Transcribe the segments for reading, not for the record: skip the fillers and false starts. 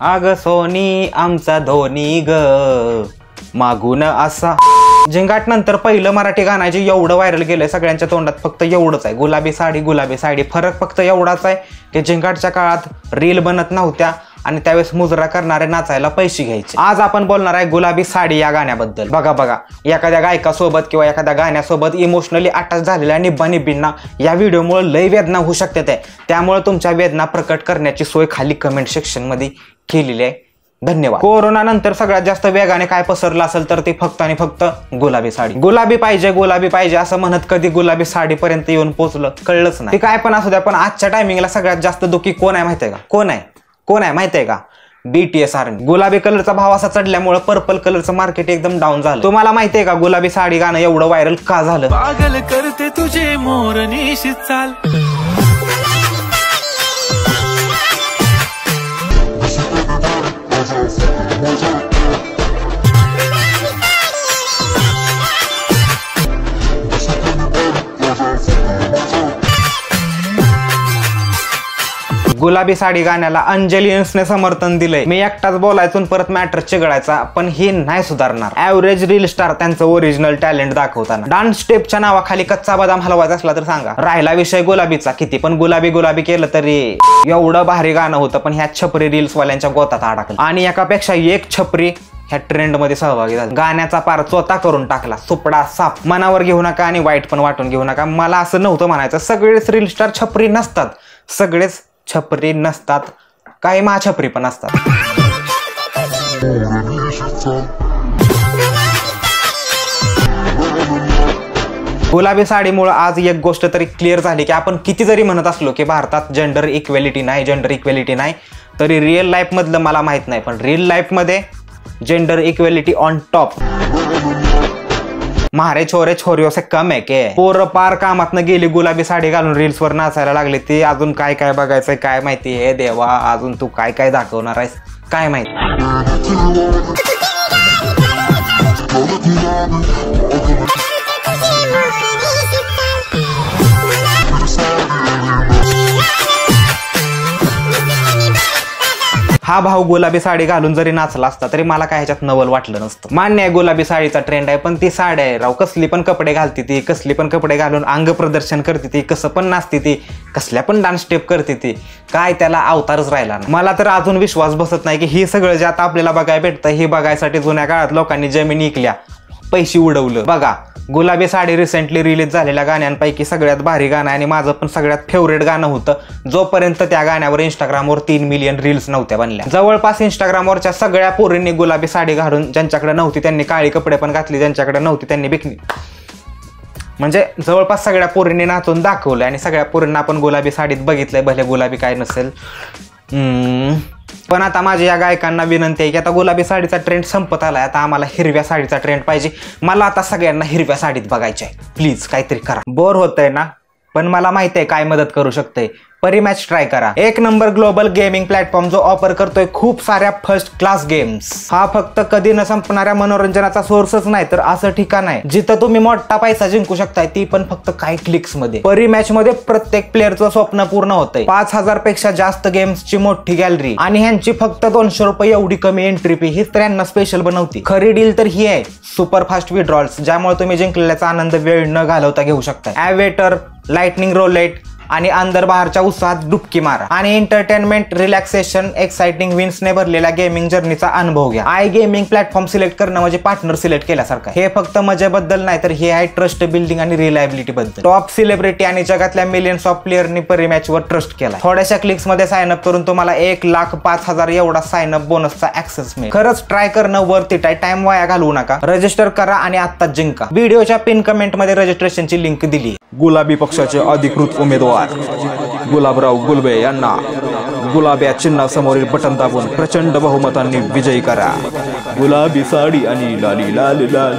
आग सोनी आमचा धोनी ग मागून असा. झिंगाट नंतर पहिलं मराठी गाणं जे एवढं व्हायरल गेलंय सगळ्यांच्या तोंडात फक्त एवढंच आहे, गुलाबी साडी. फरक फक्त एवढाच आहे की झिंगाटच्या काळात रील बनत नव्हत्या आणि त्यावेळेस मुजरा करणारे नाचायला पैसे घ्यायचे. आज आपण बोलणार आहे गुलाबी साडी या गाण्याबद्दल. बघा एखाद्या गायकासोबत किंवा एखाद्या गाण्यासोबत इमोशनली अटॅच झालेल्या निब्बांना या व्हिडिओमुळे लय वेदना होऊ शकते. त्यामुळे तुमच्या वेदना प्रकट करण्याची सोय खाली कमेंट सेक्शन मध्ये केलेली आहे. धन्यवाद. कोरोना नंतर सगळ्यात जास्त वेगाने काय पसरलं असेल तर ते फक्त आणि फक्त गुलाबी साडी. गुलाबी पाहिजे असं म्हणत कधी गुलाबी साडी पर्यंत येऊन पोहोचलं कळलंच नाही. ते काय पण असू द्या, पण आजच्या टायमिंगला सगळ्यात जास्त दुःखी कोण आहे माहितीये का? कोण आहे माहितीये का? BTS army. गुलाबी कलरचा भाव असा चढल्यामुळे पर्पल कलरचं मार्केट एकदम डाऊन झालं. तुम्हाला माहितीये का गुलाबी साडी गाणं एवढं व्हायरल का झालं? पागल करते तुझे मोरनीशी चाल. गुलाबी साडी गाण्याला अंजलीने समर्थन दिलंय. मी एकटाच बोलायचो परत मॅटर चिघळायचा, पण हे नाही सुधारणार. ऍव्हरेज रील स्टार त्यांचं ओरिजिनल टॅलेंट दाखवताना डान्स स्टेपच्या नावाखाली कच्चा बदाम हलवायचा असला तर सांगा. राहिला विषय गुलाबीचा, किती पण गुलाबी केलं तरी एवढं भारी गाणं होतं, पण ह्या छपरी रील्स वाल्यांच्या गोतात अडकलं आणि एकापेक्षा एक छपरी ह्या ट्रेंड मध्ये सहभागी झाला. गाण्याचा पार चोता करून टाकला. सुपडा साप. मनावर घेऊ नका आणि वाईट पण वाटून घेऊ नका. मला असं नव्हतं म्हणायचं. सगळेच रील स्टार छपरी नसतात, सगळेच छपरी नसतात, काही छपरी पण असतात. गुलाबी साडीमुळे आज एक गोष्ट तरी क्लिअर झाली की आपण किती जरी म्हणत असलो की भारतात जेंडर इक्वेलिटी नाही, तरी रिअल लाईफ मधलं मला माहित नाही, पण रिअल लाईफ मध्ये जेंडर इक्वेलिटी ऑन टॉप. म्हारे छोरे छोरियों से कम है के. पोरं पार कामातनं गेली गुलाबी साडी घालून रील्स वर नाचायला लागले. ते अजून काय बघायचंय काय माहिती. हे देवा, अजून तू काय दाखवणार आहेस काय माहिती. हा भाऊ गुलाबी साडी घालून जरी नाचला असता तरी मला काय ह्याच्यात नवल वाटलं नसतं. मान्य आहे गुलाबी साडीचा ट्रेंड आहे, पण ती साडी आहे राव. कसली पण कपडे घालते ती, कसली पण कपडे घालून अंग प्रदर्शन करते ती, कसं पण नाचते ती, कसल्या पण डान्स स्टेप करते ती. काय त्याला अवतारच राहिला ना. मला तर अजून विश्वास बसत नाही की ही सगळं जे आता आपल्याला बघायला भेटतं हे बघायसाठी जुन्या काळात लोकांनी जमिनी विकल्या, पैसे उडवलं. बघा गुलाबी साडी रिसेंटली रिलीज झालेल्या गाण्यांपैकी सगळ्यात भारी गाणं आणि माझं पण सगळ्यात फेवरेट गाणं होतं, जोपर्यंत त्या गाण्यावर इंस्टाग्रामवर 3 मिलियन रील्स नव्हत्या बनल्या. जवळपास इंस्टाग्रामवरच्या सगळ्या पोरींनी गुलाबी साडी घालून, ज्यांच्याकडे नव्हती त्यांनी काळी कपडे पण घातली, ज्यांच्याकडे नव्हती त्यांनी बिकनी, म्हणजे जवळपास सगळ्या पोरींनी नाचून दाखवलं आणि सगळ्या पोरींना आपण गुलाबी साडीत बघितलंय. भले गुलाबी काय नसेल, पण आता माझ्या या गायकांना विनंती आहे की आता गुलाबी साडीचा ट्रेंड संपत आलाय, आता आम्हाला हिरव्या साडीचा ट्रेंड पाहिजे. मला आता सगळ्यांना हिरव्या साडीत बघायचे आहे. प्लीज काहीतरी करा. बोर होतंय ना, पण मला माहिती आहे काय मदत करू शकते. परिमॅच ट्राय करा. 1 नंबर ग्लोबल गेमिंग प्लॅटफॉर्म जो ऑफर करतोय खूप साऱ्या फर्स्ट क्लास गेम्स. हा फक्त कधी न संपणाऱ्या मनोरंजनाचा सोर्सच नाही, तर असं ठिकाण आहे जिथं तुम्ही मोठा पैसा जिंकू शकताय, ती पण फक्त काही क्लिक्स मध्ये. परिमॅच मध्ये प्रत्येक प्लेअरचं स्वप्न पूर्ण होतंय. 5000 पेक्षा जास्त गेम्सची मोठी गॅलरी आणि ह्यांची फक्त 200 रुपये एवढी कमी एंट्री फी, हीच त्यांना स्पेशल बनवती. खरी डील तर ही आहे सुपर फास्ट विड्रॉल्स, ज्यामुळे तुम्ही जिंकलेल्याचा आनंद वेळ न घालवता घेऊ शकता. ॲवेटर, लाइटनिंग रोलेट आणि अंदर बाहेरच्या उत्साहात डुबकी मारा आणि एंटरटेनमेंट, रिलॅक्सेशन, एक्साइटिंग विन्सने भरलेल्या गेमिंग जर्नीचा अनुभव घ्या. आय गेमिंग प्लॅटफॉर्म सिलेक्ट करणं म्हणजे पार्टनर सिलेक्ट केल्यासारखं. हे फक्त मजेबद्दल नाही, तर हे आहे ट्रस्ट बिल्डिंग आणि रिलायबिलिटी बद्दल. टॉप सेलिब्रिटी आणि जगातल्या मिलियन्स ऑफ प्लेअरनी परिमॅच वर ट्रस्ट केला. थोड्याशा क्लिक्स मध्ये साइन अप करून तुम्हाला 1,05,000 एवढा साइन अप बोनसचा ऍक्सेस मिळेल. खरंच ट्राय करणं वर्थ इट आहे. टाइम वाया घालवू नका. रजिस्टर करा आणि आत्ताच जिंका. व्हिडिओच्या पिन कमेंट मध्ये रजिस्ट्रेशनची लिंक दिली. गुलाबी पक्षाचे अधिकृत उमेदवार गुलाबराव गुलबे यांना गुलाब्या चिन्हासमोरील बटन दाबून प्रचंड बहुमतांनी विजयी करा. गुलाबी साडी आणि लाली लाल लाल.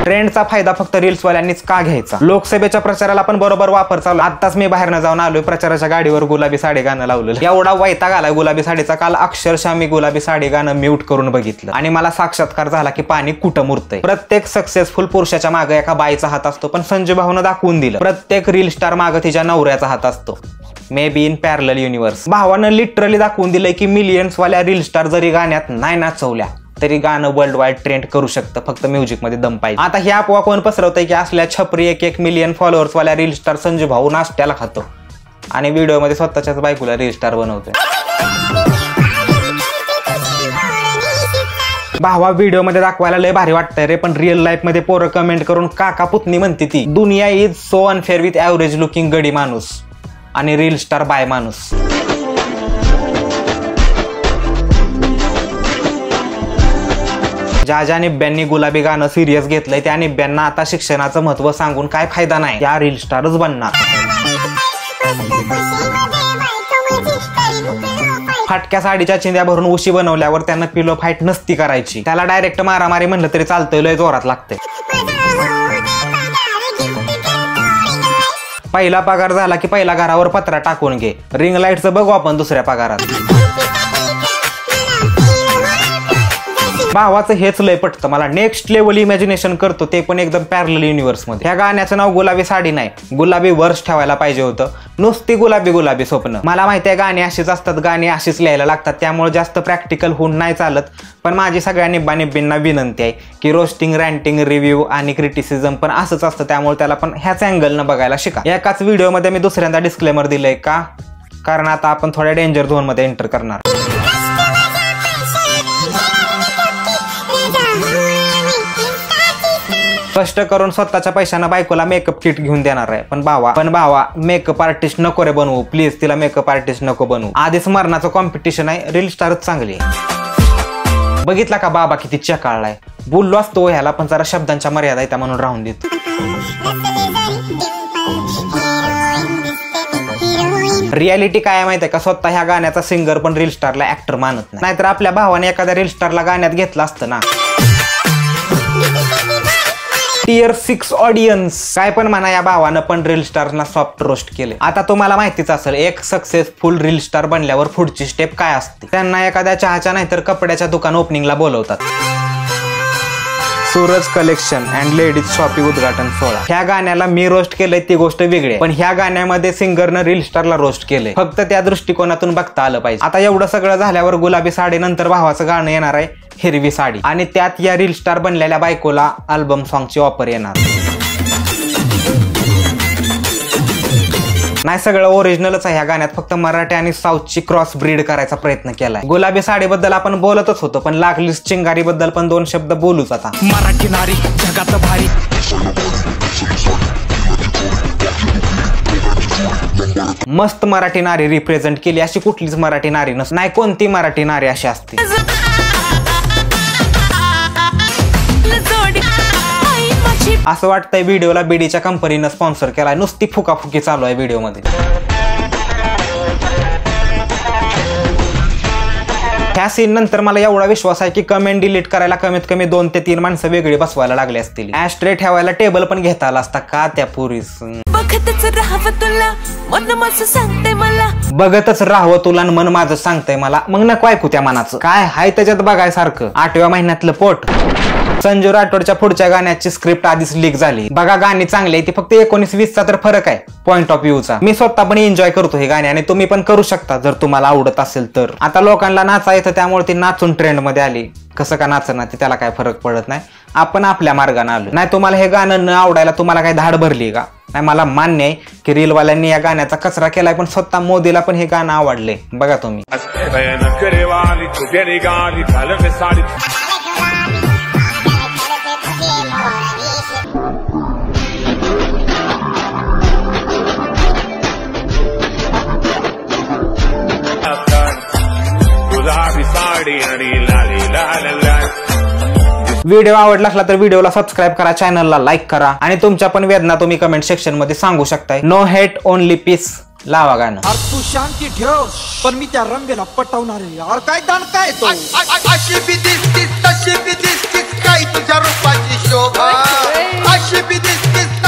ट्रेंडचा फायदा फक्त रील्सवाल्यांनीच का घ्यायचा? लोकसभेच्या प्रचाराला पण बरोबर वापर चालू. आत्ताच मी बाहेरनं जाऊन आलोय, प्रचाराच्या गाडीवर गुलाबी साडी गाणं लावलेलं. एवढा वैताग आलाय गुलाबी साडीचा. काल अक्षरशः मी गुलाबी साडी गाणं म्यूट करून बघितलं आणि मला साक्षात्कार झाला की पाणी कुठं मुरतंय. प्रत्येक सक्सेसफुल पुरुषाच्या मागे एका बाईचा हात असतो, पण संजय भाऊनं दाखवून दिलं प्रत्येक रील स्टार मागे तिच्या नवऱ्याचा हात असतो. May be in parallel universe. भावानं लिटरली दाखवून दिलंय की मिलियन्स वाल्या रील स्टार जरी गाण्यात नाही नाचवल्या तरी गाणं वर्ल्ड वाईड ट्रेंड करू शकतं, फक्त म्युझिक मध्ये दम पाहिजे. आता ही अफवा कोण पसरवतंय की असल्या छपरी 1 मिलियन फॉलोअर्स वाल्या रील स्टार संजू भाऊ नाश्त्याला खातो आणि व्हिडिओ मध्ये स्वतःच्याच बायकोला रील स्टार बनवतोय. भावा व्हिडिओ मध्ये दाखवायला लय भारी वाटतंय रे, पण रिअल लाईफ मध्ये पोरं कमेंट करून काका पुतणी म्हणते ती दुनिया is so unfair with average looking गडी माणूस आणि रील स्टार बाय माणूस. ज्या निब्यांनी गुलाबी गाणं सिरियस घेतलंय त्या निब्यांना आता शिक्षणाचं महत्व सांगून काय फायदा नाही, त्या रील स्टारच बनणार. फाटक्या साडीच्या चिंध्या भरून उशी बनवल्यावर त्यांना पिलो फाईट नसती करायची, त्याला डायरेक्ट मारामारी म्हणलं तरी चालतंय, लय जोरात लागतंय. पहिला पगार झाला की पहिला घरावर पत्रा टाकून घे, रिंग लाईटचं बघू आपण दुसऱ्या पगारात. भावाचं हेच लय पटतं मला, नेक्स्ट लेवल इमॅजिनेशन करतो ते पण एकदम पॅरलल युनिव्हर्स मध्ये. ह्या गाण्याचं नाव गुलाबी साडी नाही, गुलाबी वर्ष ठेवायला पाहिजे होतं, नुसती गुलाबी गुलाबी स्वप्न. मला माहिती आहे गाणी अशीच असतात, गाणी अशीच लिहायला लागतात, त्यामुळे जास्त प्रॅक्टिकल होऊन नाही चालत. पण माझी सगळ्या निब्बानिब्बींना विनंती आहे की रोस्टिंग, रँटिंग, रिव्ह्यू आणि क्रिटिसिझम पण असंच असतं, त्यामुळे त्याला पण ह्याच अँगलनं बघायला शिका. एकाच व्हिडिओमध्ये मी दुसऱ्यांदा डिस्क्लेमर दिलंय का, कारण आता आपण थोड्या डेंजर झोन मध्ये एंटर करणार. कष्ट करून स्वतःच्या पैशानं बायकोला मेकअप किट घेऊन देणार आहे. पण भावा मेकअप आर्टिस्ट नको रे बनवू प्लीज, तिला मेकअप आर्टिस्ट नको बनवू. आधीच मरणाचं कॉम्पिटिशन आहे, रील स्टारच चांगली आहे. बघितला का बाबा किती चकाळलाय. बोललो असतो ह्याला पण जरा शब्दांच्या मर्यादा येत्या म्हणून राहून देत. रियालिटी काय माहिती आहे का, स्वतः ह्या गाण्याचा सिंगर पण रील स्टारला ऍक्टर मानत नाही, नाहीतर आपल्या भावाने एखाद्या रील स्टारला गाण्यात घेतलं असतं ना. टियर 6 ऑडियन्स काय पण म्हणा, या भावानं पण रील स्टारना सॉफ्ट रोस्ट केले. आता तुम्हाला माहितीच असेल एक सक्सेसफुल रील स्टार बनल्यावर पुढची स्टेप काय असते. त्यांना एखाद्या चहाच्या नाहीतर कपड्याच्या दुकान ओपनिंगला बोलवतात. Suraj collection and ladies shopping उद्घाटन सोहळा. ह्या गाण्याला मी रोस्ट केलंय ती गोष्ट वेगळी, पण ह्या गाण्यामध्ये सिंगरनं रील स्टारला रोस्ट केलंय, फक्त त्या दृष्टिकोनातून बघता आलं पाहिजे. आता एवढं सगळं झाल्यावर गुलाबी साडी नंतर भावाचं गाणं येणार आहे हिरवी साडी, आणि त्यात या रील स्टार बनलेल्या बायकोला अल्बम सॉंगची ऑफर येणार. नाही सगळं ओरिजिनलच आहे ह्या गाण्यात, फक्त मराठी आणि साऊथची क्रॉस ब्रीड करायचा प्रयत्न केलाय. गुलाबी साडीबद्दल आपण बोलतच होतो, पण लागलीच चिंगारी बद्दल पण 2 शब्द बोलूच आता. मराठी नारी जगात भारी, मस्त मराठी नारी रिप्रेझेंट केली अशी कुठलीच मराठी नारी नसते, नाही कोणती मराठी नारी अशी असते. असं वाटतंय व्हिडिओला बीडीच्या कंपनीनं स्पॉन्सर केलाय, नुसती फुकाफुकी चालू आहे व्हिडिओ मध्ये. ह्या सीन नंतर मला एवढा विश्वास आहे की कमेंट डिलीट करायला कमीत कमी 2 ते 3 माणसं वेगळी बसवायला लागली असतील. ॲस्ट्रे ठेवायला टेबल पण घेता आला असता का त्या पुरीस. बघतच राहावं तुला मन माझं सांगतंय मला, मग नको ऐकू त्या मनाचं. काय हाय त्याच्यात बघायसारखं. 8व्या महिन्यातलं पोट. संजू राठोडच्या पुढच्या गाण्याची स्क्रिप्ट आधीच लीक झाली. बघा गाणी चांगली आहे ती, फक्त 19-20चा तर फरक आहे पॉइंट ऑफ व्ह्यूचा. मी स्वतः पण एन्जॉय करतो हे गाणे आणि तुम्ही पण करू शकता जर तुम्हाला आवडत असेल तर. आता लोकांना नाचा येतं त्यामुळे ती नाचून ट्रेंड मध्ये आली. कसं का नाचणार ते त्याला काय फरक पडत नाही, आपण आपल्या मार्गाने आलो. नाही तुम्हाला हे गाणं न आवडायला तुम्हाला काय धाड भरली का. नाही मला मान्य आहे की रीलवाल्यांनी या गाण्याचा कचरा केलाय, पण स्वतः मोदीला पण हे गाणं आवडले. बघा तुम्ही. व्हिडिओ आवडला असला तर व्हिडिओला सबस्क्राईब करा, चॅनलला लाईक करा आणि तुमच्या पण वेदना तुम्ही कमेंट सेक्शन मध्ये सांगू शकताय. नो हेट ओनली पीस लावा गाणं. तू शांती ठेव पण मी त्या रंगेला पटवणार आहे यार. काय दान काय तो अशी बी दिसतीस तशी बी दिसतीस, काय तुझ्या रूपाची शोभा. अशी बी दिसतीस